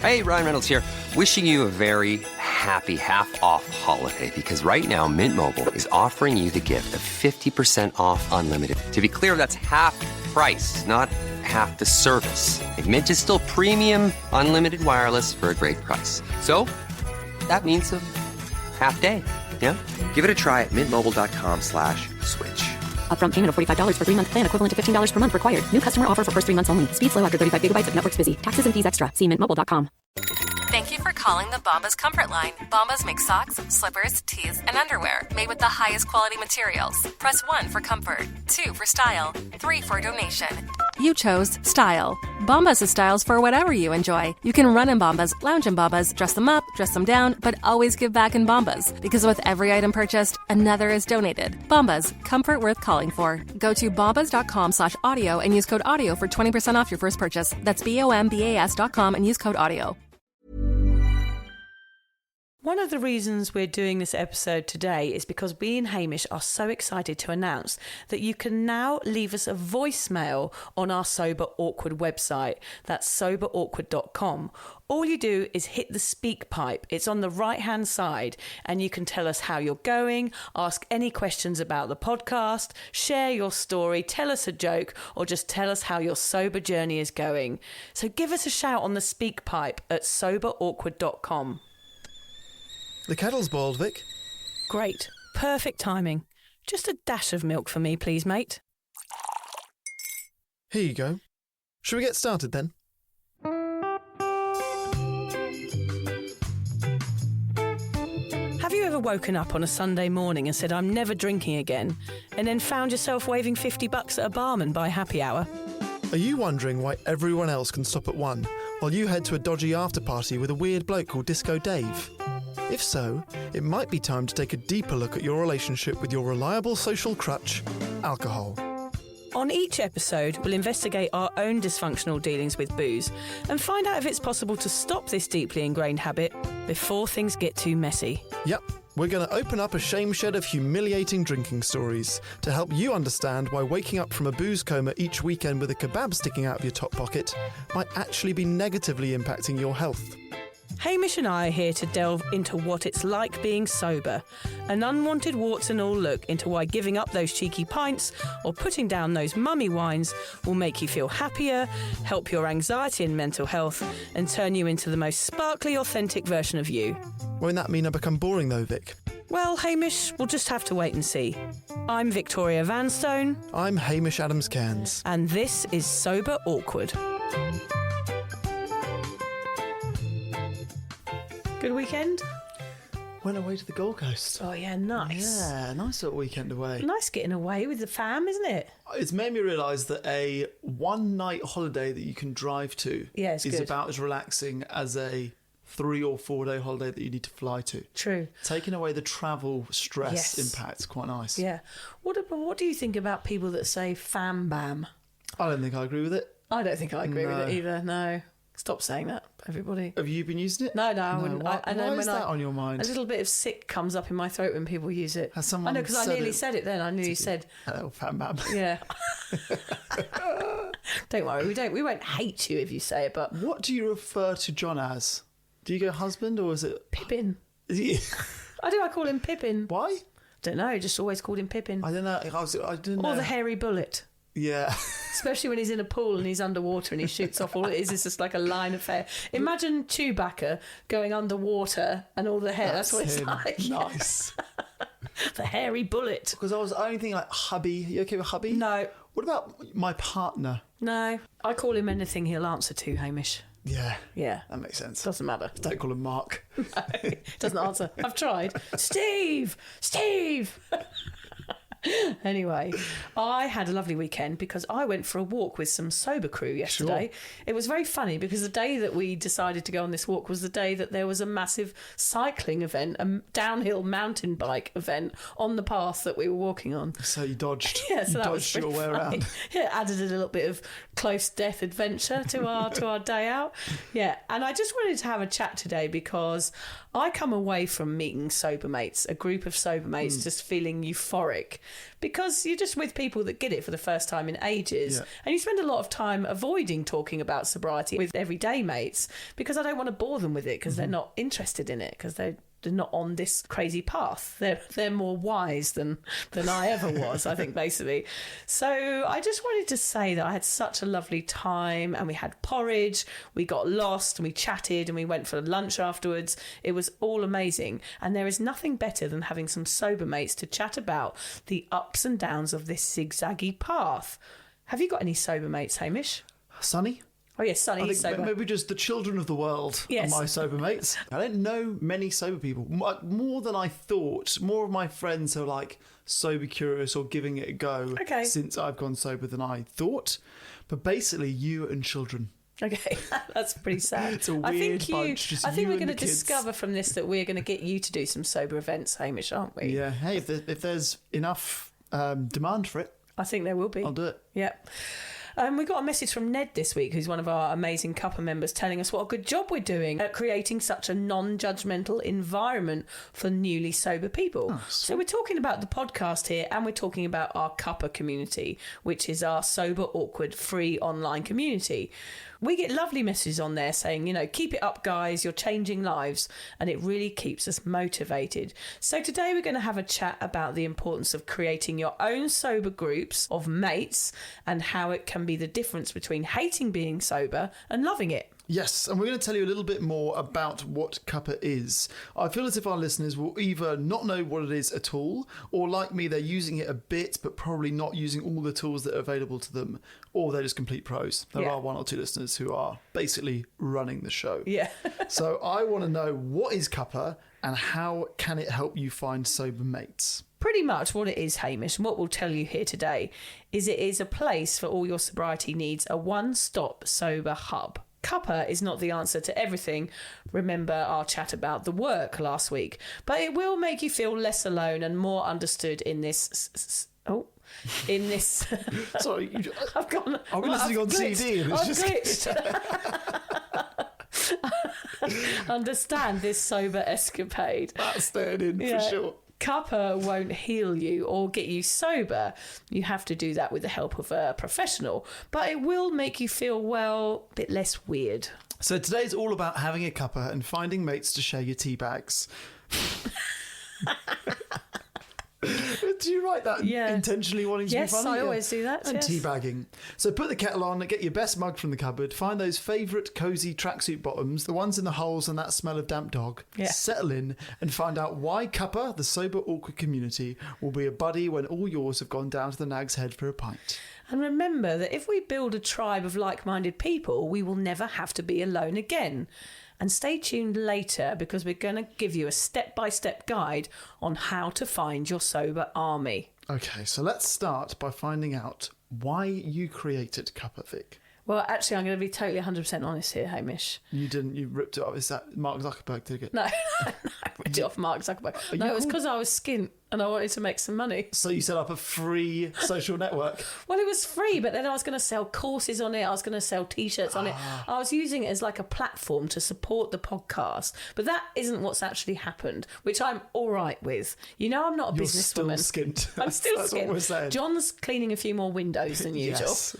Hey, Ryan Reynolds here. Wishing you a very happy half-off holiday because right now Mint Mobile is offering you the gift of 50% off unlimited. To be clear, that's half price, not half the service. Like, Mint is still premium unlimited wireless for a great price. So that means a half day. Yeah? Give it a try at mintmobile.com/switch. Upfront payment of $45 for 3-month plan equivalent to $15 per month required. New customer offer for first 3 months only. Speed slow after 35 gigabytes if network's busy. Taxes and fees extra. See mintmobile.com. Thank you for calling the Bombas Comfort Line. Bombas make socks, slippers, tees, and underwear made with the highest quality materials. Press 1 for comfort, 2 for style, 3 for donation. You chose style. Bombas has styles for whatever you enjoy. You can run in Bombas, lounge in Bombas, dress them up, dress them down, but always give back in Bombas. Because with every item purchased, another is donated. Bombas, comfort worth calling for. Go to bombas.com/audio and use code AUDIO for 20% off your first purchase. That's BOMBAS.com and use code AUDIO. One of the reasons we're doing this episode today is because we and Hamish are so excited to announce that you can now leave us a voicemail on our Sober Awkward website. That's soberawkward.com. All you do is hit the speak pipe. It's on the right-hand side, and you can tell us how you're going, ask any questions about the podcast, share your story, tell us a joke, or just tell us how your sober journey is going. So give us a shout on the speak pipe at soberawkward.com. The kettle's boiled, Vic. Great. Perfect timing. Just a dash of milk for me, please, mate. Here you go. Shall we get started then? Have you ever woken up on a Sunday morning and said, I'm never drinking again, and then found yourself waving $50 at a barman by happy hour? Are you wondering why everyone else can stop at 1 while you head to a dodgy after-party with a weird bloke called Disco Dave? If so, it might be time to take a deeper look at your relationship with your reliable social crutch, alcohol. On each episode, we'll investigate our own dysfunctional dealings with booze and find out if it's possible to stop this deeply ingrained habit before things get too messy. Yep, we're going to open up a shame shed of humiliating drinking stories to help you understand why waking up from a booze coma each weekend with a kebab sticking out of your top pocket might actually be negatively impacting your health. Hamish and I are here to delve into what it's like being sober, an unwanted warts and all look into why giving up those cheeky pints or putting down those mummy wines will make you feel happier, help your anxiety and mental health, and turn you into the most sparkly, authentic version of you. Won't that mean I become boring though, Vic? Well, Hamish, we'll just have to wait and see. I'm Victoria Vanstone. I'm Hamish Adams-Cairns. And this is Sober Awkward. Good weekend? Went away to the Gold Coast. Oh, yeah, nice. Yeah, nice little weekend away. Nice getting away with the fam, isn't it? It's made me realise that a one-night holiday that you can drive to is good. about as relaxing as a 3 or 4 day holiday that you need to fly to. True. Taking away the travel stress impact's quite nice. Yeah. What do you think about people that say fam bam? I don't think I agree with it. I don't think I agree with it either, no. Stop saying that, everybody. Have you been using it? No, I wouldn't. Why is that on your mind? A little bit of sick comes up in my throat when people use it. Has someone I know, because I nearly said it then. I knew you said... Hello, fam bam. Yeah. Don't worry, we won't hate you if you say it, but... What do you refer to John as? Do you go husband or is it... Pippin. Is he... I call him Pippin. Why? Don't know, just always called him Pippin. I don't know. I didn't know. Or the hairy bullet. Yeah. Especially when he's in a pool and he's underwater and he shoots off all it is just like a line of hair. Imagine Chewbacca going underwater and all the hair. That's what it's him. like. Nice. The hairy bullet. Because I was only thinking like hubby. You okay with hubby? No. What about my partner? No. I call him anything he'll answer to, Hamish. Yeah. Yeah. That makes sense. Doesn't matter. Don't call him Mark. No, doesn't answer. I've tried. Steve! Anyway, I had a lovely weekend because I went for a walk with some sober crew yesterday. Sure. It was very funny because the day that we decided to go on this walk was the day that there was a massive cycling event, a downhill mountain bike event on the path that we were walking on. So you dodged. Yeah, so you that dodged was your way funny. around. Yeah, added a little bit of close death adventure to our day out. Yeah, and I just wanted to have a chat today because I come away from meeting sober mates, a group of sober mates, just feeling euphoric because you're just with people that get it for the first time in ages. Yeah. And you spend a lot of time avoiding talking about sobriety with everyday mates because I don't want to bore them with it because they're not interested in it because they're not on this crazy path. They're more wise than I ever was, I think, basically. So I just wanted to say that I had such a lovely time, and we had porridge, we got lost, and we chatted, and we went for lunch afterwards. It was all amazing. And there is nothing better than having some sober mates to chat about the ups and downs of this zigzaggy path. Have you got any sober mates, Hamish? Sonny? Oh, yes, Sonny, he's sober. Maybe just the children of the world are my sober mates. I don't know many sober people. More than I thought. More of my friends are like sober curious or giving it a go since I've gone sober than I thought. But basically, you and children. Okay, that's pretty sad. It's a weird bunch. I think we're going to discover from this that we're going to get you to do some sober events, Hamish, aren't we? Yeah. Hey, if there's enough demand for it, I think there will be. I'll do it. Yep. We got a message from Ned this week, who's one of our amazing Cuppa members, telling us what a good job we're doing at creating such a non-judgmental environment for newly sober people. So we're talking about the podcast here, and we're talking about our Cuppa community, which is our sober, awkward, free online community. We get lovely messages on there saying, you know, keep it up, guys, you're changing lives, and it really keeps us motivated. So today we're going to have a chat about the importance of creating your own sober groups of mates and how it can be the difference between hating being sober and loving it. Yes, and we're going to tell you a little bit more about what Cuppa is. I feel as if our listeners will either not know what it is at all, or like me, they're using it a bit, but probably not using all the tools that are available to them, or they're just complete pros. There are one or two listeners who are basically running the show. Yeah. So I want to know, what is Cuppa and how can it help you find sober mates? Pretty much what it is, Hamish, and what we'll tell you here today is it is a place for all your sobriety needs, a one-stop sober hub. Cuppa is not the answer to everything. Remember our chat about the work last week. But it will make you feel less alone and more understood in this... in this... Sorry, I've gone... Are we listening on CD? And it's Understand this sober escapade. That's staying in for sure. Cuppa won't heal you or get you sober. You have to do that with the help of a professional. But it will make you feel, well, a bit less weird. So today's all about having a cuppa and finding mates to share your teabags. Do you write that intentionally wanting to be funny? Yes, I always do that. And teabagging. So put the kettle on, get your best mug from the cupboard, find those favourite cosy tracksuit bottoms, the ones in the holes and that smell of damp dog, settle in and find out why Cuppa, the sober awkward community, will be a buddy when all yours have gone down to the Nags Head for a pint. And remember that if we build a tribe of like-minded people, we will never have to be alone again. And stay tuned later because we're going to give you a step-by-step guide on how to find your sober army. Okay, so let's start by finding out why you created Cuppa, Vic. Well, actually, I'm going to be totally 100% honest here, Hamish. You didn't, you ripped it off. Is that Mark Zuckerberg did it? No, I ripped it off Mark Zuckerberg. No, it was because I was skint and I wanted to make some money. So you set up a free social network? Well, it was free, but then I was going to sell courses on it. I was going to sell T-shirts on it. I was using it as like a platform to support the podcast. But that isn't what's actually happened, which I'm all right with. You know, I'm not a businesswoman. You're still skint. I'm still That's skint. What we're saying. John's cleaning a few more windows than usual. Yes.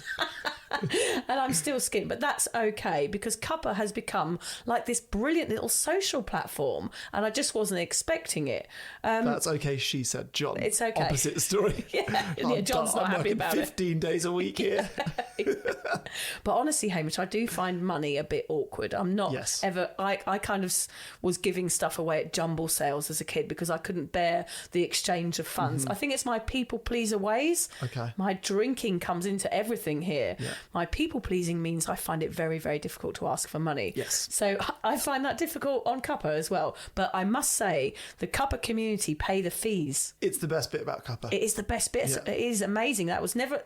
And I'm still skint, but that's okay because Cuppa has become like this brilliant little social platform and I just wasn't expecting it. That's okay, she said. John, it's okay. Opposite story. John's not happy about 15 days a week here. But honestly, Hamish, I do find money a bit awkward. I'm not ever... I kind of was giving stuff away at jumble sales as a kid because I couldn't bear the exchange of funds. I think it's my people pleaser ways. Okay. My drinking comes into everything here. Yeah. My people pleasing means I find it very, very difficult to ask for money. Yes. So I find that difficult on Cuppa as well. But I must say, the Cuppa community pay the fees. It's the best bit about Cuppa. It is the best bit. Yeah. It is amazing. That was never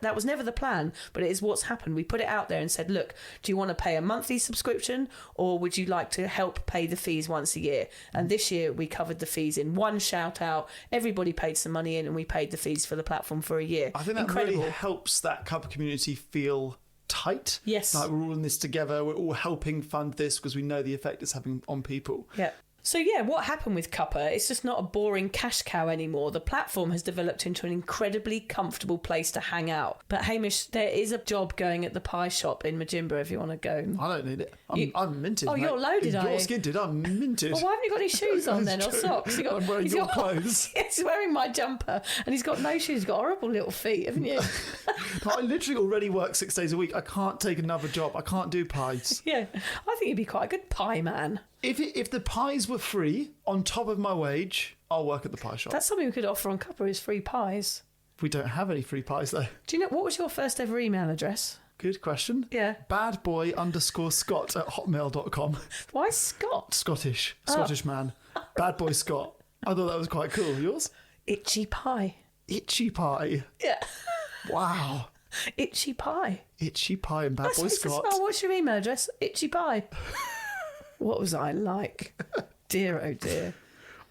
the plan, but it is what's happened. We put it out there and said, look, do you want to pay a monthly subscription or would you like to help pay the fees once a year? And this year we covered the fees in one shout out. Everybody paid some money in and we paid the fees for the platform for a year. I think that really helps that Cuppa community feel tight. Yes. Like we're all in this together. We're all helping fund this because we know the effect it's having on people. Yeah. So yeah, what happened with Cuppa? It's just not a boring cash cow anymore. The platform has developed into an incredibly comfortable place to hang out. But Hamish, there is a job going at the pie shop in Majimba if you want to go. I don't need it. I'm minted. Oh, mate. you're loaded, are you? You're skidded. I'm minted. Well, why haven't you got any shoes on then, or It's true. socks? I'm wearing your clothes. He's wearing my jumper, and he's got no shoes. He's got horrible little feet, haven't you? I literally already work 6 days a week. I can't take another job. I can't do pies. Yeah, I think you'd be quite a good pie man. If the pies were free on top of my wage, I'll work at the pie shop. That's something we could offer on Cuppa is free pies. We don't have any free pies though. Do you know what was your first ever email address? Good question. Yeah. badboy_Scott@hotmail.com. Why Scott? Scottish Oh. man. Bad boy Scott. I thought that was quite cool. Yours? Itchy pie. Itchy pie. Yeah. Wow. Itchy pie. Itchy pie and bad boy Scott. Oh, what's your email address? Itchy pie. What was I like? Dear, oh dear.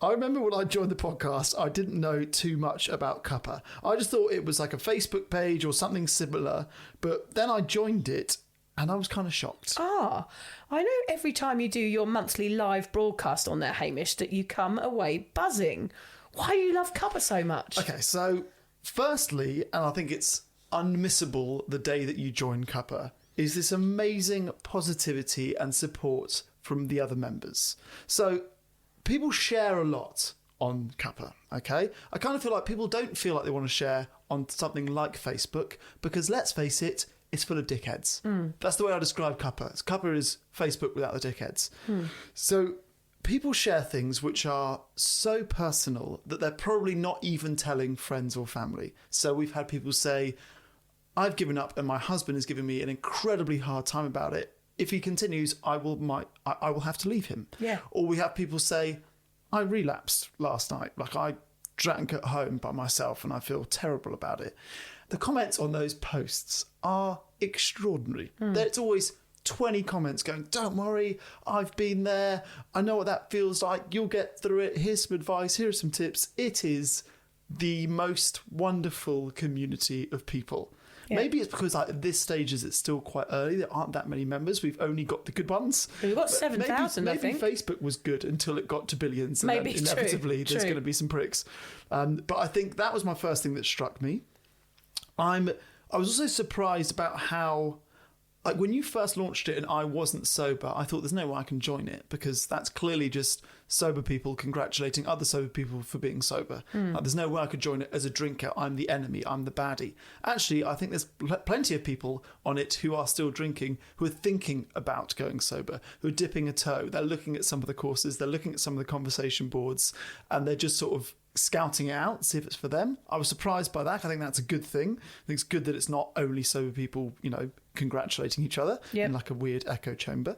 I remember when I joined the podcast, I didn't know too much about Cuppa. I just thought it was like a Facebook page or something similar. But then I joined it and I was kind of shocked. Ah, I know every time you do your monthly live broadcast on there, Hamish, that you come away buzzing. Why do you love Cuppa so much? Okay, so firstly, and I think it's unmissable the day that you join Cuppa, is this amazing positivity and support from the other members. So people share a lot on Cuppa, okay? I kind of feel like people don't feel like they want to share on something like Facebook because, let's face it, it's full of dickheads. That's the way I describe Cuppa. Cuppa is Facebook without the dickheads. So people share things which are so personal that they're probably not even telling friends or family. So we've had people say, I've given up and my husband is giving me an incredibly hard time about it. If he continues, I will have to leave him. Yeah. Or we have people say, I relapsed last night. Like, I drank at home by myself and I feel terrible about it. The comments on those posts are extraordinary. There's always 20 comments going, don't worry, I've been there. I know what that feels like. You'll get through it. Here's some advice. Here are some tips. It is the most wonderful community of people. Yeah. Maybe it's because at this stage it's still quite early. There aren't that many members. We've only got the good ones. We've got 7,000, I think. Maybe Facebook was good until it got to billions. And Maybe, then inevitably true. there's going to be some pricks. But I think that was my first thing that struck me. I was also surprised about how, like, when you first launched it and I wasn't sober, I thought there's no way I can join it because that's clearly just sober people congratulating other sober people for being sober. Like, there's no way I could join it as a drinker. I'm the enemy. I'm the baddie. Actually, I think there's plenty of people on it who are still drinking, who are thinking about going sober, who are dipping a toe. They're looking at some of the courses. They're looking at some of the conversation boards, and they're just sort of scouting it out, see if it's for them. I was surprised by that. I think that's a good thing. I think it's good that it's not only sober people, congratulating each other in like a weird echo chamber.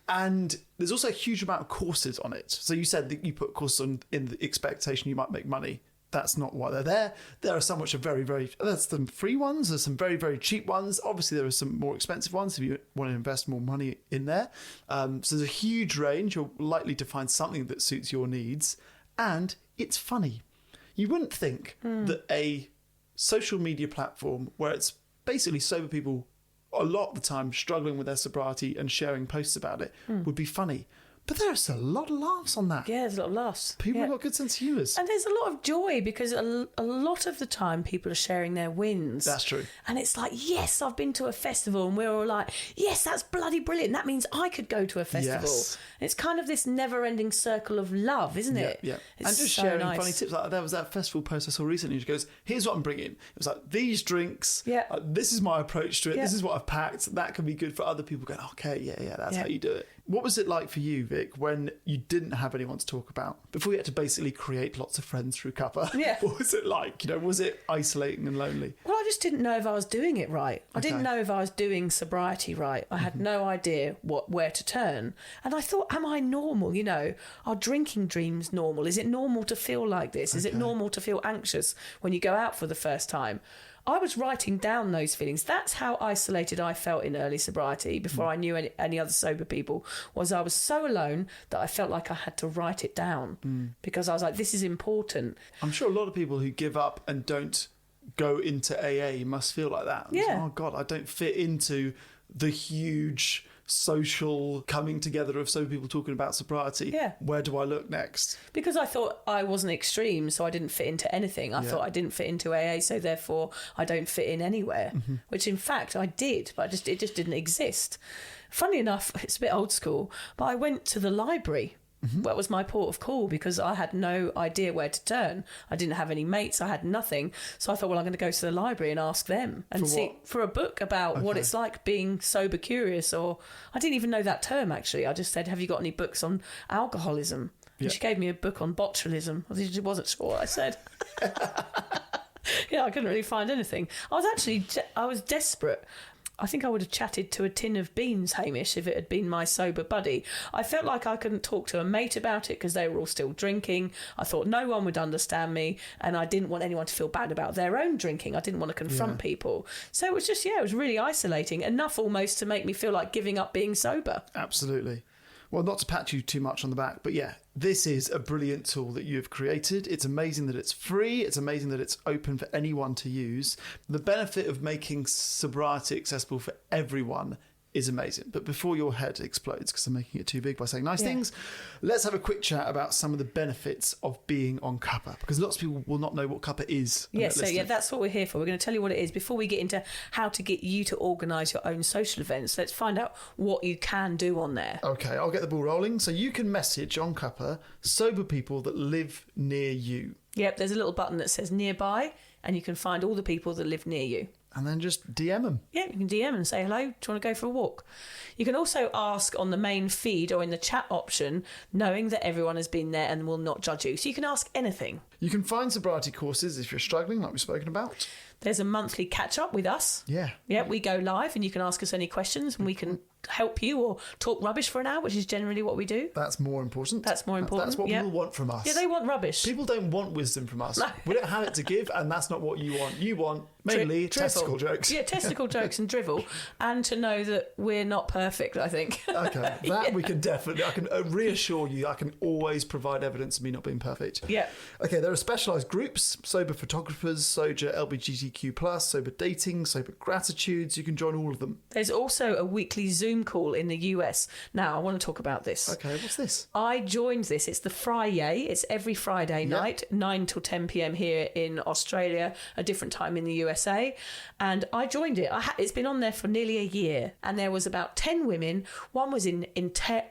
And there's also a huge amount of courses on it. So you said that you put courses on in the expectation you might make money. That's not why they're there. There are some which are very, very... There's some free ones. There's some very, very cheap ones. Obviously, there are some more expensive ones if you want to invest more money in there. So there's a huge range. You're likely to find something that suits your needs. And it's funny. You wouldn't think that a social media platform where it's basically sober people a lot of the time struggling with their sobriety and sharing posts about it would be funny. But there's a lot of laughs on that. Yeah, there's a lot of laughs. People have got good sense of humour. And there's a lot of joy because a lot of the time people are sharing their wins. That's true. And it's like, yes, I've been to a festival, and we're all like, yes, that's bloody brilliant. That means I could go to a festival. Yes. It's kind of this never-ending circle of love, isn't it? Yeah. It's And just so sharing nice. funny tips. Like there was that festival post I saw recently. She goes, here's what I'm bringing. It was like, these drinks. Yeah. This is my approach to it. Yeah. This is what I've packed. That can be good for other people going, okay, yeah, that's Yeah. how you do it. What was it like for you, Vic, when you didn't have anyone to talk about? Before you had to basically create lots of friends through Cuppa. Yeah. What was it like? Was it isolating and lonely? Well, I just didn't know if I was doing it right. I didn't know if I was doing sobriety right. I had no idea where to turn. And I thought, am I normal? Are drinking dreams normal? Is it normal to feel like this? Is it normal to feel anxious when you go out for the first time? I was writing down those feelings. That's how isolated I felt in early sobriety before I knew any other sober people, was I was so alone that I felt like I had to write it down because I was like, this is important. I'm sure a lot of people who give up and don't go into AA must feel like that. Yeah. Oh, God, I don't fit into the huge social coming together of sober people talking about sobriety. Yeah. Where do I look next? Because I thought I wasn't extreme, so I didn't fit into anything. I thought I didn't fit into AA, so therefore I don't fit in anywhere, which in fact I did, but it just didn't exist. Funny enough, it's a bit old school, but I went to the library. That was my port of call because I had no idea where to turn. I didn't have any mates. I had nothing. So I thought, well, I'm going to go to the library and ask them and for a book about what it's like being sober curious. Or I didn't even know that term, actually. I just said, have you got any books on alcoholism? And she gave me a book on botulism. I wasn't sure what I said. I couldn't really find anything. I was desperate. I think I would have chatted to a tin of beans, Hamish, if it had been my sober buddy. I felt like I couldn't talk to a mate about it because they were all still drinking. I thought no one would understand me, and I didn't want anyone to feel bad about their own drinking. I didn't want to confront people. So it was just, it was really isolating, enough almost to make me feel like giving up being sober. Absolutely. Well, not to pat you too much on the back, but this is a brilliant tool that you've created. It's amazing that it's free. It's amazing that it's open for anyone to use. The benefit of making sobriety accessible for everyone is amazing. But before your head explodes, because I'm making it too big by saying nice things, let's have a quick chat about some of the benefits of being on Cuppa, because lots of people will not know what Cuppa is. That's what we're here for. We're going to tell you what it is. Before we get into how to get you to organise your own social events, let's find out what you can do on there. Okay, I'll get the ball rolling. So you can message on Cuppa sober people that live near you. Yep, there's a little button that says nearby, and you can find all the people that live near you. And then just DM them. Yeah, you can DM and say, hello, do you want to go for a walk? You can also ask on the main feed or in the chat option, knowing that everyone has been there and will not judge you. So you can ask anything. You can find sobriety courses if you're struggling, like we've spoken about. There's a monthly catch-up with us. Yeah, we go live and you can ask us any questions and we can help you or talk rubbish for an hour, which is generally what we do. That's more important. That's more important. That's what people want from us. Yeah, they want rubbish. People don't want wisdom from us. No. We don't have it to give, and that's not what you want. You want mainly testicle jokes. Yeah, testicle jokes and drivel, and to know that we're not perfect, I think. Okay, that we can definitely, I can reassure you, I can always provide evidence of me not being perfect. Yeah. Okay, there are specialised groups, sober photographers, sober LGBTQ+, sober dating, sober gratitudes. You can join all of them. There's also a weekly Zoom call in the US. Now, I want to talk about this. Okay, what's this? I joined this. It's the Friday. It's every Friday night, 9 till 10 p.m. here in Australia, a different time in the USA. And I joined it. It's been on there for nearly a year. And there was about 10 women. One was in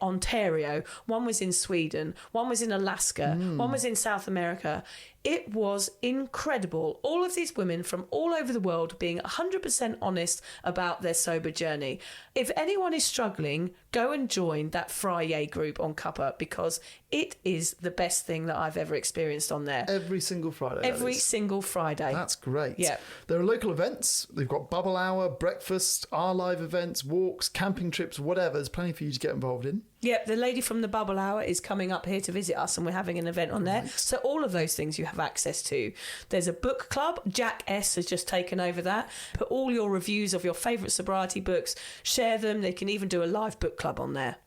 Ontario. One was in Sweden. One was in Alaska. One was in South America. It was incredible. All of these women from all over the world being 100% honest about their sober journey. If anyone is struggling, go and join that Friday group on Cuppa because it is the best thing that I've ever experienced on there. Every single Friday. Every single Friday. That's great. Yeah. There are local events. They've got bubble hour, breakfast, our live events, walks, camping trips, whatever. There's plenty for you to get involved in. Yep, the lady from the Bubble Hour is coming up here to visit us and we're having an event on there. So all of those things you have access to. There's a book club. Jack S has just taken over that. Put all your reviews of your favourite sobriety books, share them. They can even do a live book club on there.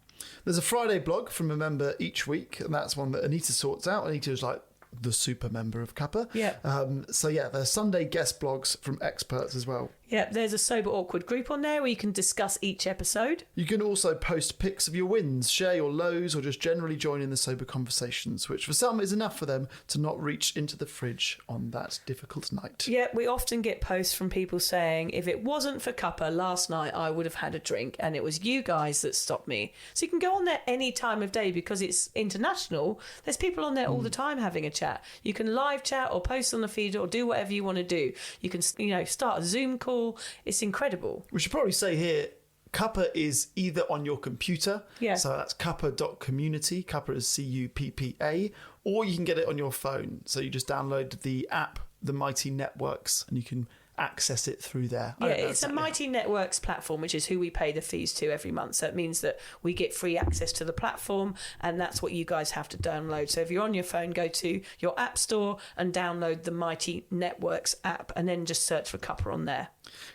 There's a Friday blog from a member each week, and that's one that Anita sorts out. Anita is like the super member of Cuppa. Yeah. There's Sunday guest blogs from experts as well. Yeah, there's a Sober Awkward group on there where you can discuss each episode. You can also post pics of your wins, share your lows, or just generally join in the sober conversations, which for some is enough for them to not reach into the fridge on that difficult night. Yeah, we often get posts from people saying, if it wasn't for Cuppa last night, I would have had a drink, and it was you guys that stopped me. So you can go on there any time of day because it's international. There's people on there all the time having a chat. You can live chat or post on the feed or do whatever you want to do. You can, start a Zoom call. It's incredible. We should probably say here, Cuppa is either on your computer, so that's cuppa.community, Cuppa is Cuppa, or you can get it on your phone. So you just download the app, the Mighty Networks, and you can access it through there. Yeah, it's a Mighty Networks platform, which is who we pay the fees to every month. So it means that we get free access to the platform, and that's what you guys have to download. So if you're on your phone, go to your app store and download the Mighty Networks app, and then just search for Cuppa on there.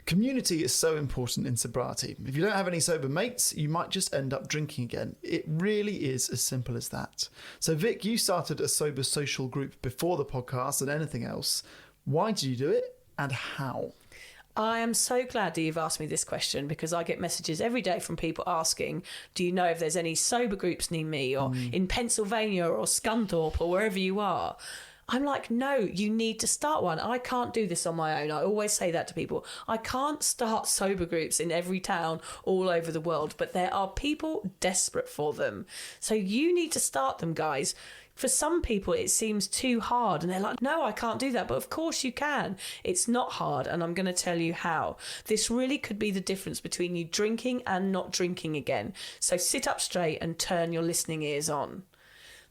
Community is so important in sobriety. If you don't have any sober mates, you might just end up drinking again. It really is as simple as that. So Vic, you started a sober social group before the podcast and anything else. Why did you do it? And how? I am so glad that you've asked me this question, because I get messages every day from people asking, do you know if there's any sober groups near me, or in Pennsylvania or Scunthorpe or wherever you are? I'm like, no, you need to start one. I can't do this on my own. I always say that to people. I can't start sober groups in every town all over the world, but there are people desperate for them. So you need to start them, guys. For some people, it seems too hard and they're like, no, I can't do that. But of course you can. It's not hard. And I'm going to tell you how. This really could be the difference between you drinking and not drinking again. So sit up straight and turn your listening ears on.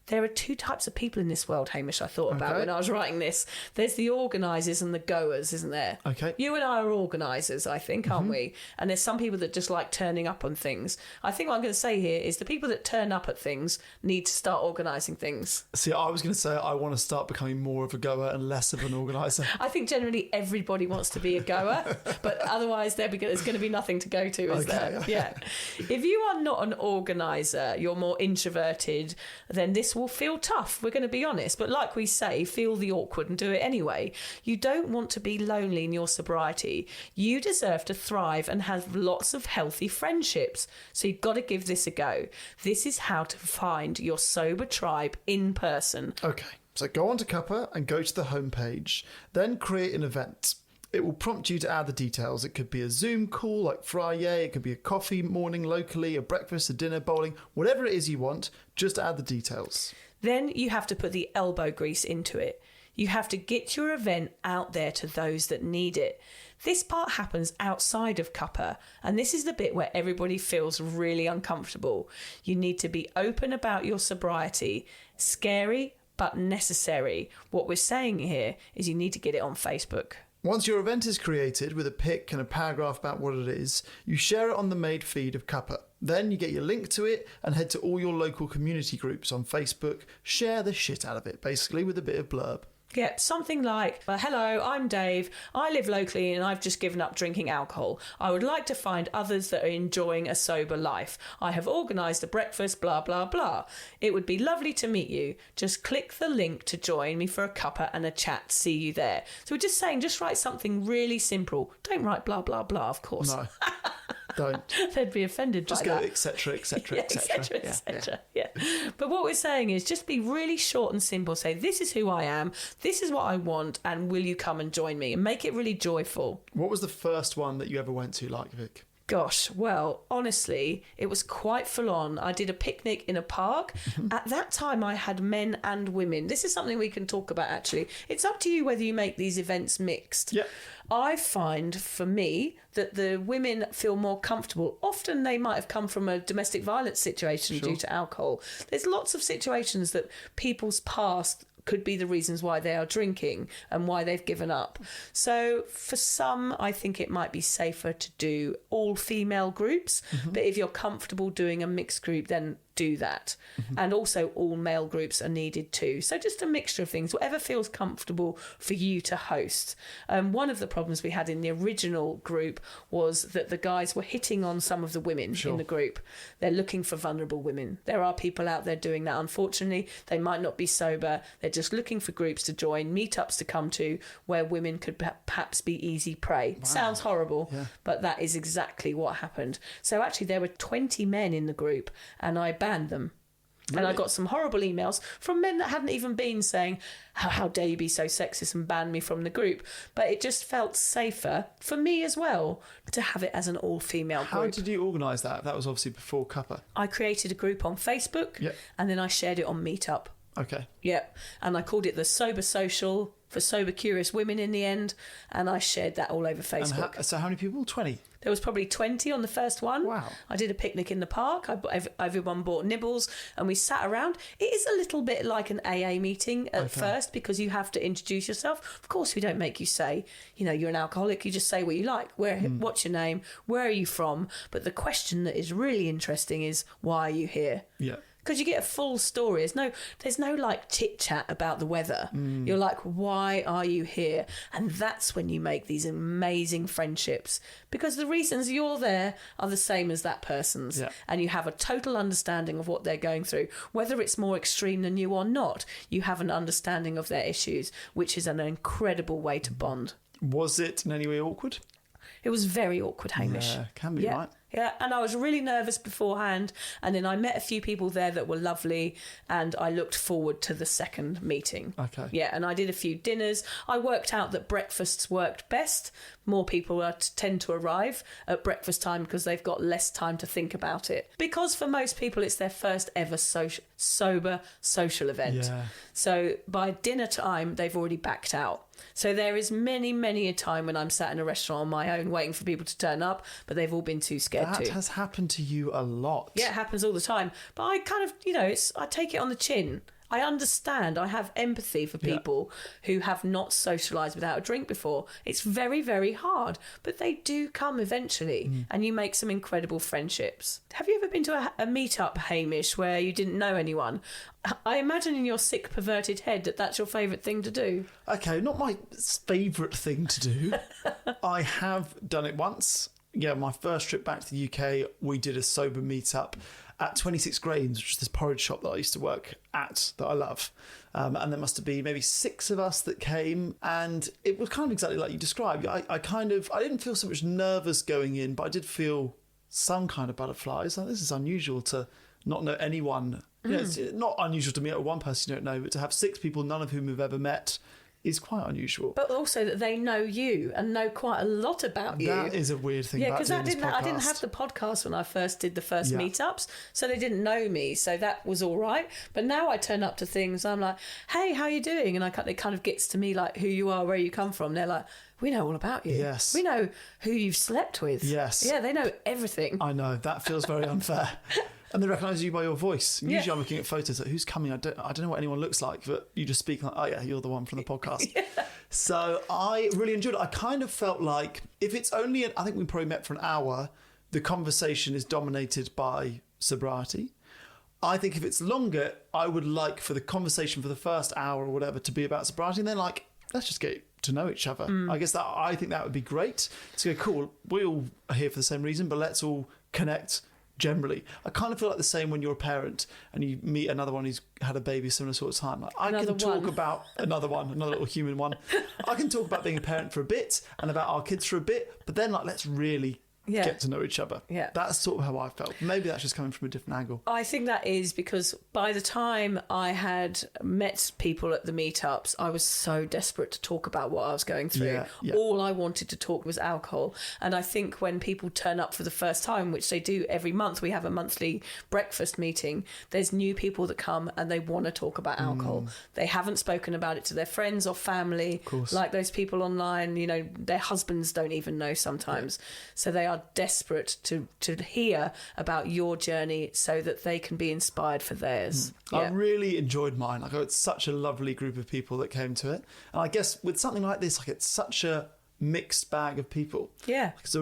There are two types of people in this world, Hamish, I thought about when I was writing this. There's the organisers and the goers, isn't there? Okay. You and I are organisers, I think, aren't we? And there's some people that just like turning up on things. I think what I'm going to say here is the people that turn up at things need to start organising things. See, I was going to say I want to start becoming more of a goer and less of an organiser. I think generally everybody wants to be a goer, but otherwise there's going to be nothing to go to, is there? Yeah. If you are not an organiser, you're more introverted, then this will feel tough. We're going to be honest. But like we say, feel the awkward and do it anyway. You don't want to be lonely in your sobriety. You deserve to thrive and have lots of healthy friendships. So you've got to give this a go. This is how to find your sober tribe in person. Okay, so go on to Cuppa and go to the homepage. Then create an event. It will prompt you to add the details. It could be a Zoom call like Friday, it could be a coffee morning locally, a breakfast, a dinner, bowling, whatever it is you want, just add the details. Then you have to put the elbow grease into it. You have to get your event out there to those that need it. This part happens outside of Cuppa, and this is the bit where everybody feels really uncomfortable. You need to be open about your sobriety. Scary, but necessary. What we're saying here is you need to get it on Facebook. Once your event is created with a pic and a paragraph about what it is, you share it on the main feed of Cuppa. Then you get your link to it and head to all your local community groups on Facebook. Share the shit out of it, basically, with a bit of blurb. Yeah, something like, hello, I'm Dave. I live locally and I've just given up drinking alcohol. I would like to find others that are enjoying a sober life. I have organised a breakfast, blah, blah, blah. It would be lovely to meet you. Just click the link to join me for a cuppa and a chat. See you there. So we're just saying, just write something really simple. Don't write blah, blah, blah, of course. No, don't. They'd be offended just by that. Just go, etc., etc., etc. etc. Yeah. But what we're saying is just be really short and simple. Say, this is who I am. This is what I want, and will you come and join me? And make it really joyful. What was the first one that you ever went to, like, Vic? Gosh, well, honestly, it was quite full on. I did a picnic in a park. At that time, I had men and women. This is something we can talk about, actually. It's up to you whether you make these events mixed. Yeah. I find, for me, that the women feel more comfortable. Often they might have come from a domestic violence situation due to alcohol. There's lots of situations that people's past could be the reasons why they are drinking and why they've given up. So for some, I think it might be safer to do all female groups. But if you're comfortable doing a mixed group, then do that. And also all male groups are needed too. So just a mixture of things, whatever feels comfortable for you to host. One of the problems we had in the original group was that the guys were hitting on some of the women in the group. They're looking for vulnerable women. There are people out there doing that. Unfortunately, they might not be sober. They're just looking for groups to join, meetups to come to, where women could perhaps be easy prey. Wow. Sounds horrible, but that is exactly what happened. So actually there were 20 men in the group, and I banned them. Really? And I got some horrible emails from men that hadn't even been saying, how dare you be so sexist, and ban me from the group. But it just felt safer for me as well to have it as an all-female group. How did you organise that? That was obviously before Cuppa. I created a group on Facebook, and then I shared it on Meetup. Okay. Yep. And I called it the Sober Social for Sober Curious Women in the end, and I shared that all over Facebook. So how many people? 20? There was probably 20 on the first one. Wow. I did a picnic in the park. Everyone bought nibbles and we sat around. It is a little bit like an AA meeting at first, because you have to introduce yourself. Of course, we don't make you say, you're an alcoholic. You just say what you like. What's your name? Where are you from? But the question that is really interesting is, why are you here? Yeah. Because you get a full story. There's no like chit chat about the weather. You're like, why are you here? And that's when you make these amazing friendships, because the reasons you're there are the same as that person's, and you have a total understanding of what they're going through. Whether it's more extreme than you or not, you have an understanding of their issues, which is an incredible way to bond. Was it in any way awkward? It was very awkward, Hamish. Yeah, can be, right? Yeah, and I was really nervous beforehand, and then I met a few people there that were lovely, and I looked forward to the second meeting. Okay. Yeah, and I did a few dinners. I worked out that breakfasts worked best. More people tend to arrive at breakfast time because they've got less time to think about it. Because for most people, it's their first ever sober social event. Yeah. So by dinner time, they've already backed out. So there is many a time when I'm sat in a restaurant on my own waiting for people to turn up, but they've all been too scared to. That has happened to you a lot. Yeah, it happens all the time. But I kind of, I take it on the chin. I understand. I have empathy for people who have not socialised without a drink before. It's very, very hard, but they do come eventually, and you make some incredible friendships. Have you ever been to a meet-up, Hamish, where you didn't know anyone? I imagine in your sick, perverted head that that's your favourite thing to do. Okay, not my favourite thing to do. I have done it once. Yeah, my first trip back to the UK, we did a sober meet-up at 26 Grains, which is this porridge shop that I used to work at that I love. And there must have been maybe 6 of us that came, and it was kind of exactly like you described. I didn't feel so much nervous going in, but I did feel some kind of butterflies. Like, this is unusual to not know anyone. You know, it's not unusual to meet one person you don't know, but to have 6 people, none of whom you've ever met, is quite unusual. But also that they know you and know quite a lot about you. That is a weird thing about doing this podcast. I didn't have the podcast when I first did the first meetups, so they didn't know me, so that was all right. But now I turn up to things, I'm like, hey, how you doing? And it kind of gets to me like who you are, where you come from. They're like, we know all about you. Yes. We know who you've slept with. Yes. Yeah, they know everything. I know, that feels very unfair. And they recognise you by your voice. Usually I'm looking at photos like, who's coming? I don't know what anyone looks like, but you just speak like, oh yeah, you're the one from the podcast. So I really enjoyed it. I kind of felt like if it's only, I think we probably met for an hour, the conversation is dominated by sobriety. I think if it's longer, I would like for the conversation for the first hour or whatever to be about sobriety, and then like, let's just get to know each other. I think that would be great. So cool, we all are here for the same reason, but let's all connect generally. I kind of feel like the same when you're a parent and you meet another one who's had a baby similar sort of time. Like, I can talk about another little human one. I can talk about being a parent for a bit and about our kids for a bit, but then like, let's really get to know each other. Yeah. That's sort of how I felt. Maybe that's just coming from a different angle. I think that is because by the time I had met people at the meetups, I was so desperate to talk about what I was going through. Yeah. All I wanted to talk was alcohol. And I think when people turn up for the first time, which they do every month, we have a monthly breakfast meeting, there's new people that come and they want to talk about alcohol. They haven't spoken about it to their friends or family, like those people online, their husbands don't even know sometimes. So they are desperate to hear about your journey so that they can be inspired for theirs. I really enjoyed mine. Like, it's such a lovely group of people that came to it. And I guess with something like this, like, it's such a mixed bag of people. Yeah. Because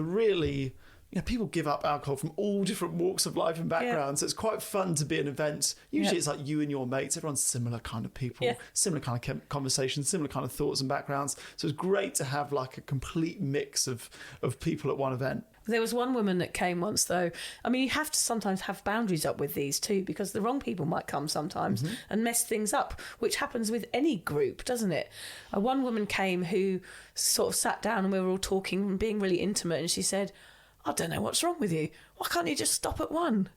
people give up alcohol from all different walks of life and backgrounds. So it's quite fun to be at an event. Usually it's like you and your mates, everyone's similar kind of people, similar kind of conversations, similar kind of thoughts and backgrounds. So it's great to have like a complete mix of people at one event. There was one woman that came once, though. I mean, you have to sometimes have boundaries up with these too, because the wrong people might come sometimes and mess things up, which happens with any group, doesn't it? One woman came who sort of sat down and we were all talking and being really intimate, and she said, I don't know what's wrong with you. Why can't you just stop at one?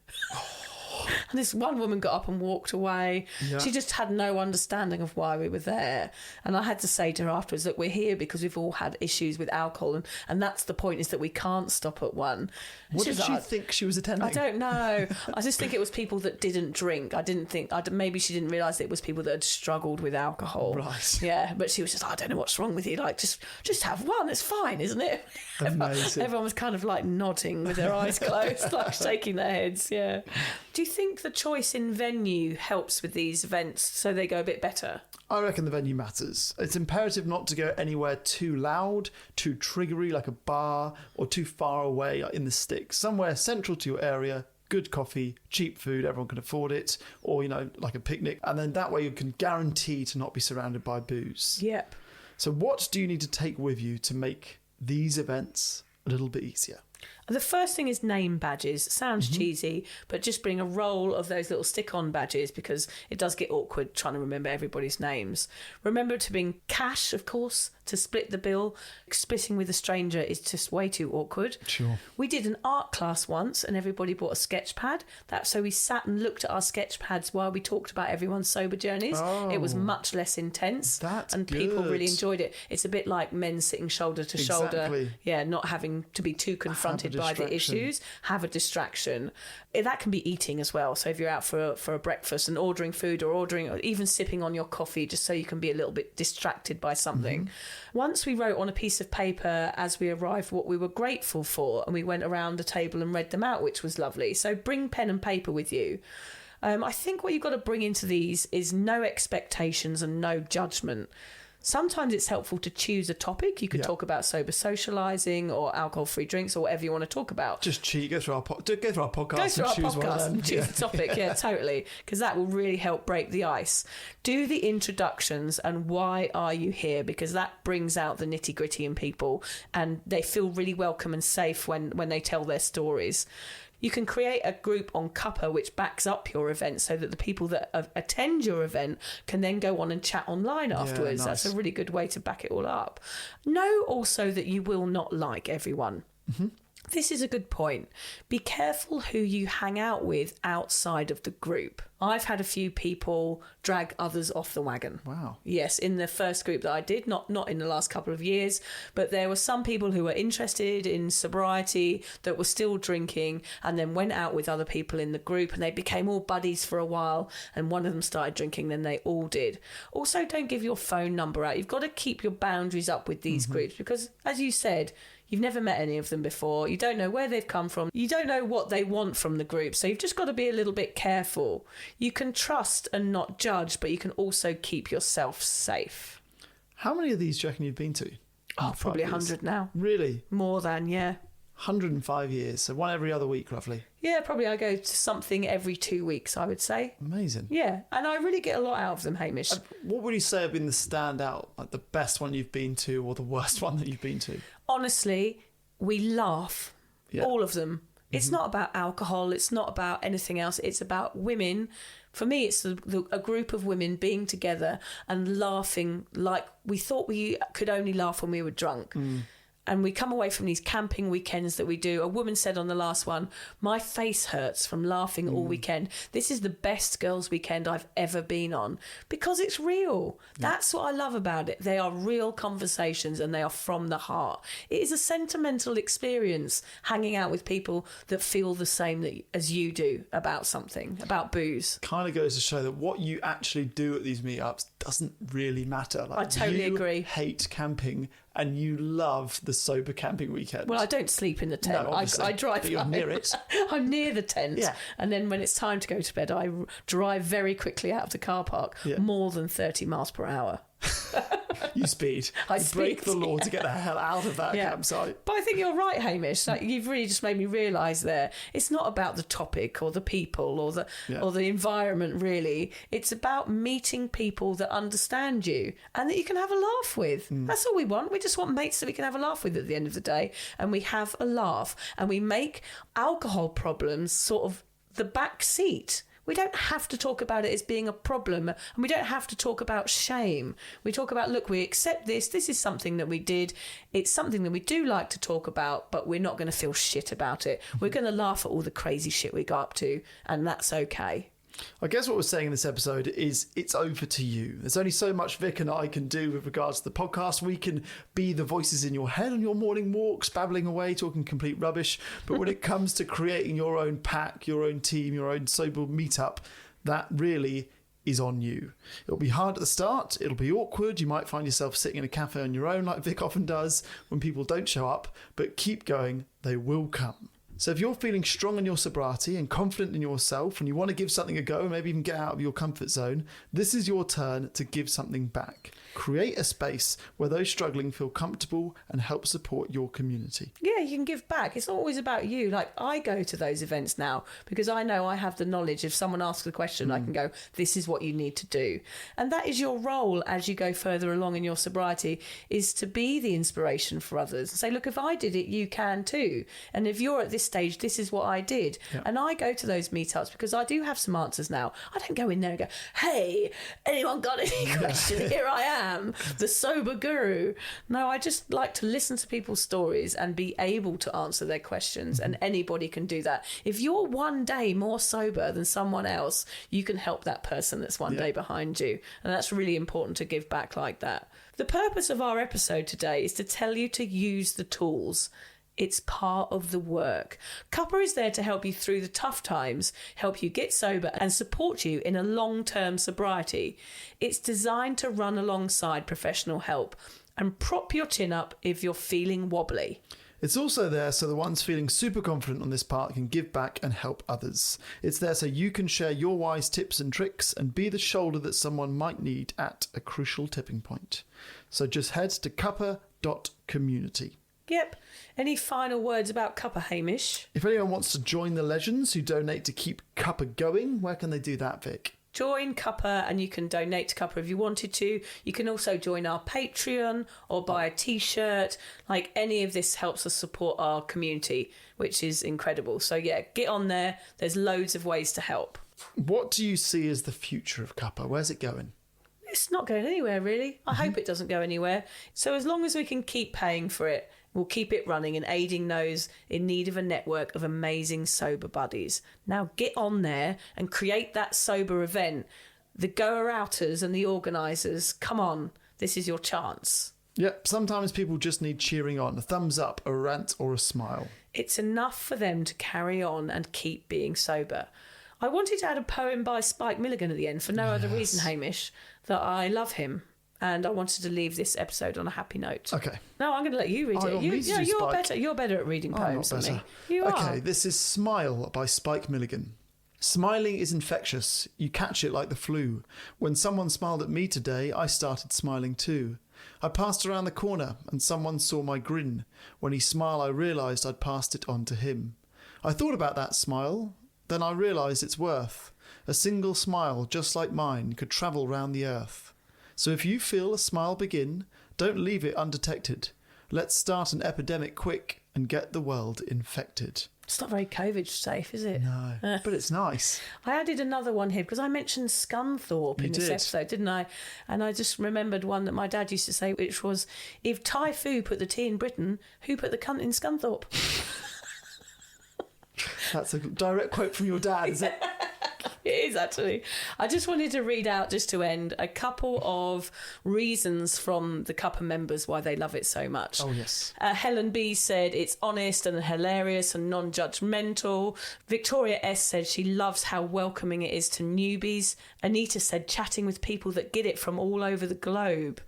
And this one woman got up and walked away. Yeah. She just had no understanding of why we were there. And I had to say to her afterwards that we're here because we've all had issues with alcohol. And that's the point, is that we can't stop at one. And what did she think she was attending? I don't know. I just think it was people that didn't drink. I didn't think, maybe she didn't realise it was people that had struggled with alcohol. Right. Yeah, but she was just, I don't know what's wrong with you. Like, just have one. It's fine, isn't it? Amazing. Everyone was kind of like nodding with their eyes closed, like shaking their heads. Yeah. Do you think the choice in venue helps with these events so they go a bit better? I reckon the venue matters. It's imperative not to go anywhere too loud, too triggery like a bar, or too far away in the sticks. Somewhere central to your area, good coffee, cheap food, everyone can afford it, or, like a picnic. And then that way you can guarantee to not be surrounded by booze. Yep. So what do you need to take with you to make these events a little bit easier? The first thing is name badges. Sounds cheesy, but just bring a roll of those little stick-on badges because it does get awkward trying to remember everybody's names. Remember to bring cash, of course, to split the bill. Splitting with a stranger is just way too awkward. Sure. We did an art class once and everybody brought a sketch pad. So we sat and looked at our sketch pads while we talked about everyone's sober journeys. Oh. It was much less intense. That's and people really enjoyed it. It's a bit like men sitting shoulder to shoulder. Yeah, not having to be too confronted by the issues. Have a distraction. That can be eating as well. So if you're out for a breakfast and ordering food or even sipping on your coffee just so you can be a little bit distracted by something. Once we wrote on a piece of paper as we arrived what we were grateful for, and we went around the table and read them out, which was lovely. So bring pen and paper with you. I think what you've got to bring into these is no expectations and no judgment. Sometimes it's helpful to choose a topic. You could talk about sober socialising or alcohol-free drinks or whatever you want to talk about. Just cheat. Go through our podcast and choose a topic. Yeah, totally. Because that will really help break the ice. Do the introductions and why are you here? Because that brings out the nitty-gritty in people and they feel really welcome and safe when they tell their stories. You can create a group on Cuppa which backs up your event so that the people that attend your event can then go on and chat online afterwards. Yeah, nice. That's a really good way to back it all up. Know also that you will not like everyone. This is a good point. Be careful who you hang out with outside of the group. I've had a few people drag others off the wagon. Wow. Yes, in the first group that I did, not in the last couple of years, but there were some people who were interested in sobriety that were still drinking and then went out with other people in the group and they became all buddies for a while and one of them started drinking, then they all did. Also, don't give your phone number out. You've got to keep your boundaries up with these groups because, as you said, you've never met any of them before. You don't know where they've come from. You don't know what they want from the group. So you've just got to be a little bit careful. You can trust and not judge, but you can also keep yourself safe. How many of these do you reckon you've been to? Oh, probably 100 now. Really? More than, yeah. 105 years, so one every other week, roughly. Yeah, probably I go to something every 2 weeks, I would say. Amazing. Yeah, and I really get a lot out of them, Hamish. What would you say have been the standout, like the best one you've been to or the worst one that you've been to? Honestly, we laugh, all of them. It's not about alcohol, it's not about anything else, it's about women. For me, it's a group of women being together and laughing like we thought we could only laugh when we were drunk. And we come away from these camping weekends that we do. A woman said on the last one, my face hurts from laughing all weekend. This is the best girls' weekend I've ever been on because it's real. That's what I love about it. They are real conversations and they are from the heart. It is a sentimental experience hanging out with people that feel the same as you do about something, about booze. Kind of goes to show that what you actually do at these meetups doesn't really matter. Like, I totally agree. You hate camping and you love the sober camping weekend. Well, I don't sleep in the tent. No, I drive. but you're near it. I'm near the tent. Yeah. And then when it's time to go to bed, I drive very quickly out of the car park, more than 30 miles per hour. You speed. You break the law to get the hell out of that campsite. But I think you're right, Hamish. Like, you've really just made me realise there, it's not about the topic or the people or the environment, really. It's about meeting people that understand you and that you can have a laugh with. That's all we want. We just want mates that we can have a laugh with at the end of the day. And we have a laugh and we make alcohol problems sort of the back seat. We don't have to talk about it as being a problem and we don't have to talk about shame. We talk about, look, we accept this. This is something that we did. It's something that we do like to talk about, but we're not going to feel shit about it. We're going to laugh at all the crazy shit we got up to and that's okay. I guess what we're saying in this episode is it's over to you. There's only so much Vic and I can do with regards to the podcast. We can be the voices in your head on your morning walks, babbling away, talking complete rubbish. But when it comes to creating your own pack, your own team, your own sober meetup, that really is on you. It'll be hard at the start. It'll be awkward. You might find yourself sitting in a cafe on your own like Vic often does when people don't show up. But keep going. They will come. So if you're feeling strong in your sobriety and confident in yourself and you want to give something a go and maybe even get out of your comfort zone, this is your turn to give something back. Create a space where those struggling feel comfortable and help support your community. Yeah, you can give back. It's not always about you. Like, I go to those events now because I know I have the knowledge. If someone asks a question, I can go, this is what you need to do. And that is your role as you go further along in your sobriety, is to be the inspiration for others. And say, look, if I did it, you can too. And if you're at this stage, this is what I did. Yeah. And I go to those meetups because I do have some answers now. I don't go in there and go, hey, anyone got any questions? Here I am, the sober guru. No, I just like to listen to people's stories and be able to answer their questions. And anybody can do that. If you're one day more sober than someone else, you can help that person that's one day behind you. And that's really important to give back like that. The purpose of our episode today is to tell you to use the tools. It's part of the work. Cuppa is there to help you through the tough times, help you get sober and support you in a long-term sobriety. It's designed to run alongside professional help and prop your chin up if you're feeling wobbly. It's also there so the ones feeling super confident on this part can give back and help others. It's there so you can share your wise tips and tricks and be the shoulder that someone might need at a crucial tipping point. So just head to cuppa.community. Yep. Any final words about Cuppa, Hamish? If anyone wants to join the legends who donate to keep Cuppa going, where can they do that, Vic? Join Cuppa and you can donate to Cuppa if you wanted to. You can also join our Patreon or buy a t-shirt. Like, any of this helps us support our community, which is incredible. So yeah, get on there. There's loads of ways to help. What do you see as the future of Cuppa? Where's it going? It's not going anywhere, really. I hope it doesn't go anywhere. So as long as we can keep paying for it, we'll keep it running and aiding those in need of a network of amazing sober buddies. Now get on there and create that sober event. The goer-outers and the organisers, come on, this is your chance. Yep, sometimes people just need cheering on, a thumbs up, a rant or a smile. It's enough for them to carry on and keep being sober. I wanted to add a poem by Spike Milligan at the end for no other reason, Hamish, that I love him. And I wanted to leave this episode on a happy note. Okay. No, I'm going to let you read it. You're better. You're better at reading poems than me. You are. Okay, this is Smile by Spike Milligan. Smiling is infectious. You catch it like the flu. When someone smiled at me today, I started smiling too. I passed around the corner and someone saw my grin. When he smiled, I realised I'd passed it on to him. I thought about that smile, then I realised its worth. A single smile, just like mine, could travel round the earth. So if you feel a smile begin, don't leave it undetected. Let's start an epidemic quick and get the world infected. It's not very COVID safe, is it? No, but it's nice. I added another one here because I mentioned Scunthorpe in this episode, didn't I? And I just remembered one that my dad used to say, which was, if Thai Fu put the tea in Britain, who put the cunt in Scunthorpe? That's a direct quote from your dad, is it? It is, actually. I just wanted to read out, just to end, a couple of reasons from the Cuppa members why they love it so much. Oh, yes. Helen B said it's honest and hilarious and non-judgmental. Victoria S said she loves how welcoming it is to newbies. Anita said chatting with people that get it from all over the globe.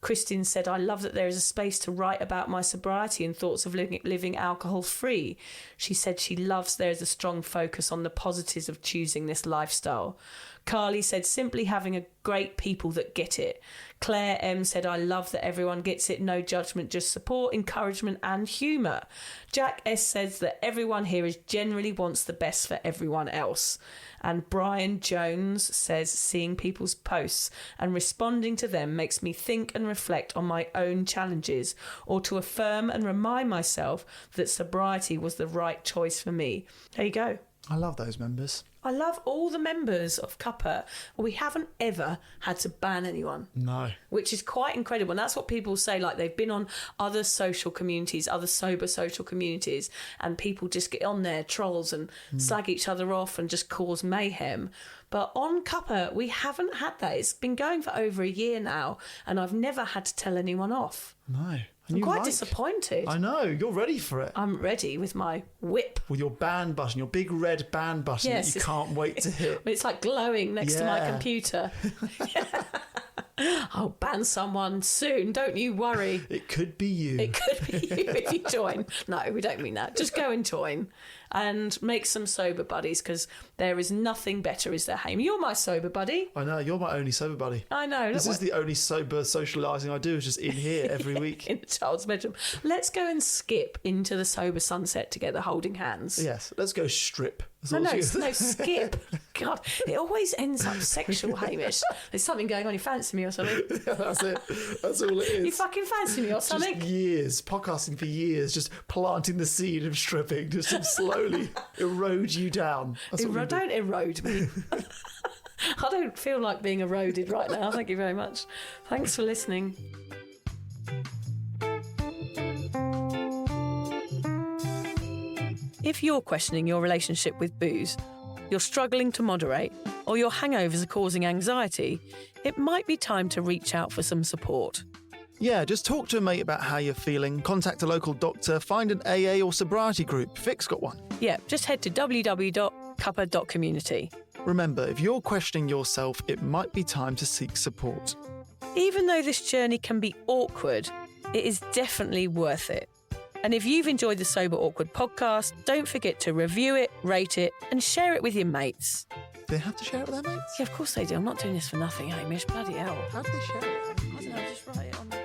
Christine said, I love that there is a space to write about my sobriety and thoughts of living alcohol-free. She said she loves there is a strong focus on the positives of choosing this lifestyle. Carly said, simply having a great people that get it. Claire M said, I love that everyone gets it, no judgment, just support, encouragement and humour. Jack S says that everyone here generally wants the best for everyone else. And Brian Jones says, seeing people's posts and responding to them makes me think and reflect on my own challenges, or to affirm and remind myself that sobriety was the right choice for me. There you go. I love those members. I love all the members of Cuppa. We haven't ever had to ban anyone. No. Which is quite incredible. And that's what people say, like they've been on other social communities, other sober social communities, and people just get on there, trolls, and slag each other off and just cause mayhem. But on Cuppa, we haven't had that. It's been going for over a year now, and I've never had to tell anyone off. No. I'm quite disappointed. I know, you're ready for it. I'm ready with my whip. With your ban button, your big red ban button that you can't wait to hit. It's like glowing next to my computer. I'll ban someone soon, don't you worry. It could be you. It could be you if you join. No, we don't mean that. Just go and join and make some sober buddies, because there is nothing better, is there, Haim? You're my sober buddy. I know, you're my only sober buddy. I know. This is the only sober socialising I do, is just in here every week. In the child's bedroom. Let's go and skip into the sober sunset together, holding hands. Yes, let's go strip. No, skip. God, it always ends up sexual, Hamish. There's something going on. You fancy me or something? Yeah, that's it. That's all it is. You fucking fancy me or something? Just years, podcasting for years, just planting the seed of stripping, just to slowly erode you down. Don't erode me. I don't feel like being eroded right now. Thank you very much. Thanks for listening. If you're questioning your relationship with booze, you're struggling to moderate, or your hangovers are causing anxiety, it might be time to reach out for some support. Yeah, just talk to a mate about how you're feeling, contact a local doctor, find an AA or sobriety group. Vic's got one. Yeah, just head to www.cuppa.community. Remember, if you're questioning yourself, it might be time to seek support. Even though this journey can be awkward, it is definitely worth it. And if you've enjoyed the Sober Awkward podcast, don't forget to review it, rate it, and share it with your mates. Do they have to share it with their mates? Yeah, of course they do. I'm not doing this for nothing, Hamish. Bloody hell. How do they share it? I don't know, just write it on the...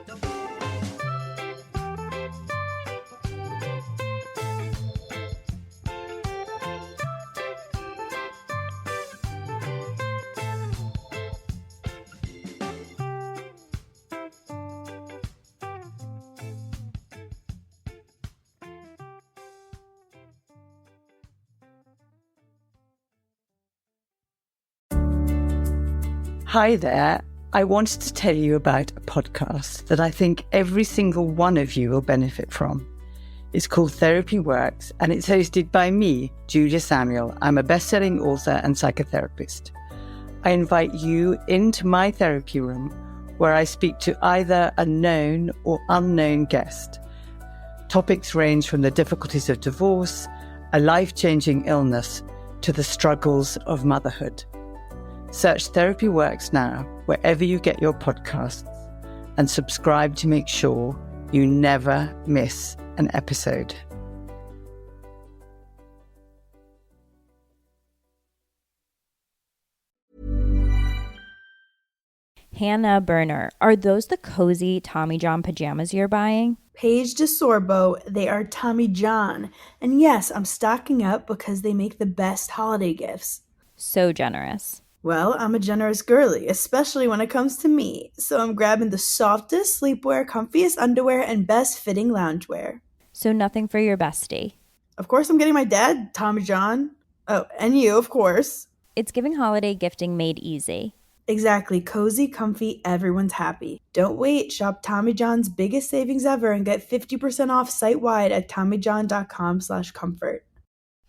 Hi there. I wanted to tell you about a podcast that I think every single one of you will benefit from. It's called Therapy Works, and it's hosted by me, Julia Samuel. I'm a best-selling author and psychotherapist. I invite you into my therapy room, where I speak to either a known or unknown guest. Topics range from the difficulties of divorce, a life-changing illness, to the struggles of motherhood. Search Therapy Works now, wherever you get your podcasts, and subscribe to make sure you never miss an episode. Hannah Burner, are those the cozy Tommy John pajamas you're buying? Paige DeSorbo, they are Tommy John. And yes, I'm stocking up because they make the best holiday gifts. So generous. Well, I'm a generous girly, especially when it comes to me. So I'm grabbing the softest sleepwear, comfiest underwear, and best fitting loungewear. So nothing for your bestie. Of course, I'm getting my dad, Tommy John. Oh, and you, of course. It's giving holiday gifting made easy. Exactly. Cozy, comfy, everyone's happy. Don't wait. Shop Tommy John's biggest savings ever and get 50% off site-wide at TommyJohn.com/comfort.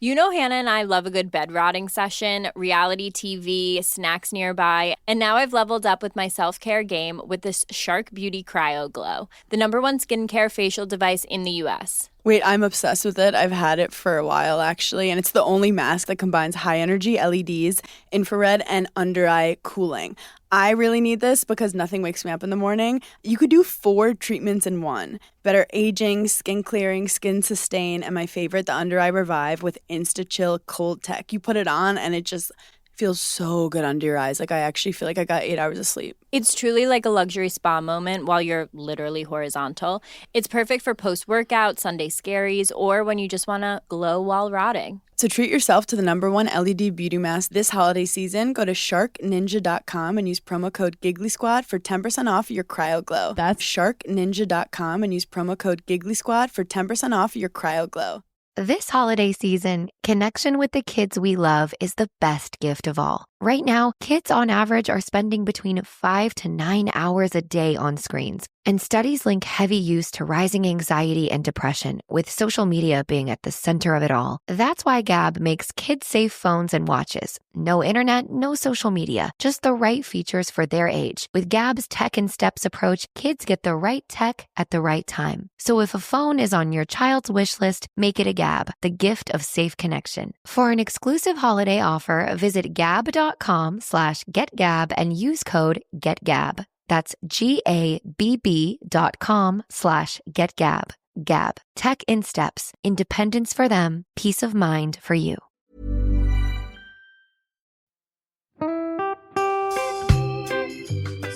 You know Hannah and I love a good bed rotting session, reality TV, snacks nearby, and now I've leveled up with my self-care game with this Shark Beauty Cryo Glow, the #1 skincare facial device in the U.S. Wait, I'm obsessed with it. I've had it for a while, actually, and it's the only mask that combines high-energy LEDs, infrared, and under-eye cooling. I really need this because nothing wakes me up in the morning. You could do 4 treatments in one. Better aging, skin clearing, skin sustain, and my favorite, the under-eye revive with Insta-Chill Cold Tech. You put it on and it just feels so good under your eyes. Like I actually feel like I got 8 hours of sleep. It's truly like a luxury spa moment while you're literally horizontal. It's perfect for post-workout, Sunday scaries, or when you just want to glow while rotting. So treat yourself to the #1 LED beauty mask this holiday season. Go to sharkninja.com and use promo code Giggly Squad for 10% off your Cryo Glow. That's sharkninja.com and use promo code Giggly Squad for 10% off your Cryo Glow. This holiday season, connection with the kids we love is the best gift of all. Right now, kids on average are spending between 5 to 9 hours a day on screens, and studies link heavy use to rising anxiety and depression, with social media being at the center of it all. That's why Gab makes kid-safe phones and watches. No internet, no social media, just the right features for their age. With Gab's Tech and Steps approach, kids get the right tech at the right time. So if a phone is on your child's wish list, make it a Gab, the gift of safe connection. For an exclusive holiday offer, visit gab.com/getgab and use code GETGAB. That's GABB.com/getgab. Gab, tech in steps, independence for them, peace of mind for you.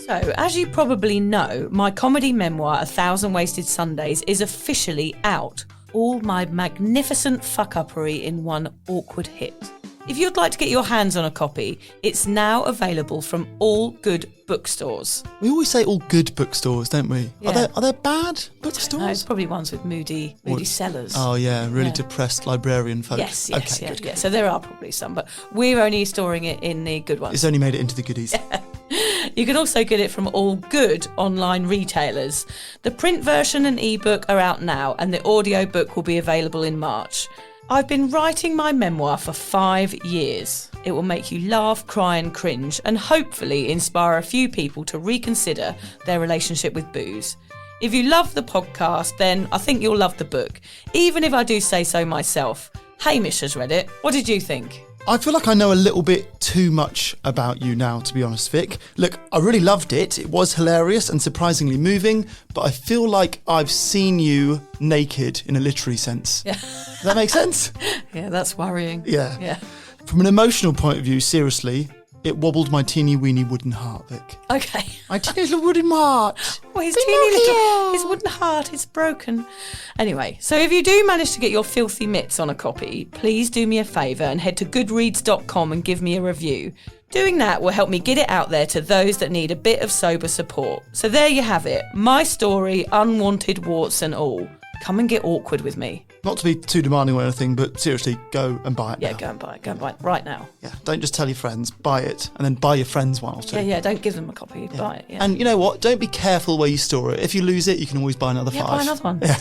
So, as you probably know, my comedy memoir, 1,000 Wasted Sundays, is officially out. All my magnificent fuck-uppery in one awkward hit. If you'd like to get your hands on a copy, it's now available from all good bookstores. We always say all good bookstores, don't we? Yeah. Are there bad bookstores? No, it's probably ones with moody sellers. Oh yeah, really depressed librarian folk. Yes, Okay, good. So there are probably some, but we're only storing it in the good ones. It's only made it into the goodies. You can also get it from all good online retailers. The print version and ebook are out now, and the audiobook will be available in March. I've been writing my memoir for 5 years. It will make you laugh, cry and cringe, and hopefully inspire a few people to reconsider their relationship with booze. If you love the podcast, then I think you'll love the book, even if I do say so myself. Hamish has read it. What did you think? I feel like I know a little bit too much about you now, to be honest, Vic. Look, I really loved it. It was hilarious and surprisingly moving, but I feel like I've seen you naked in a literary sense. Yeah. Does that make sense? Yeah, that's worrying. Yeah. From an emotional point of view, seriously, it wobbled my teeny weeny wooden heart, Vic. Okay. My teeny little wooden heart. Well, his wooden heart is broken. Anyway, so if you do manage to get your filthy mitts on a copy, please do me a favour and head to goodreads.com and give me a review. Doing that will help me get it out there to those that need a bit of sober support. So there you have it. My story, unwanted warts and all. Come and get awkward with me. Not to be too demanding or anything, but seriously, go and buy it now. Yeah, go and buy it. Go and buy it right now. Yeah, don't just tell your friends, buy it, and then buy your friends one or two. Yeah, don't give them a copy, buy it. Yeah. And you know what? Don't be careful where you store it. If you lose it, you can always buy another 5. Buy another one. Yeah.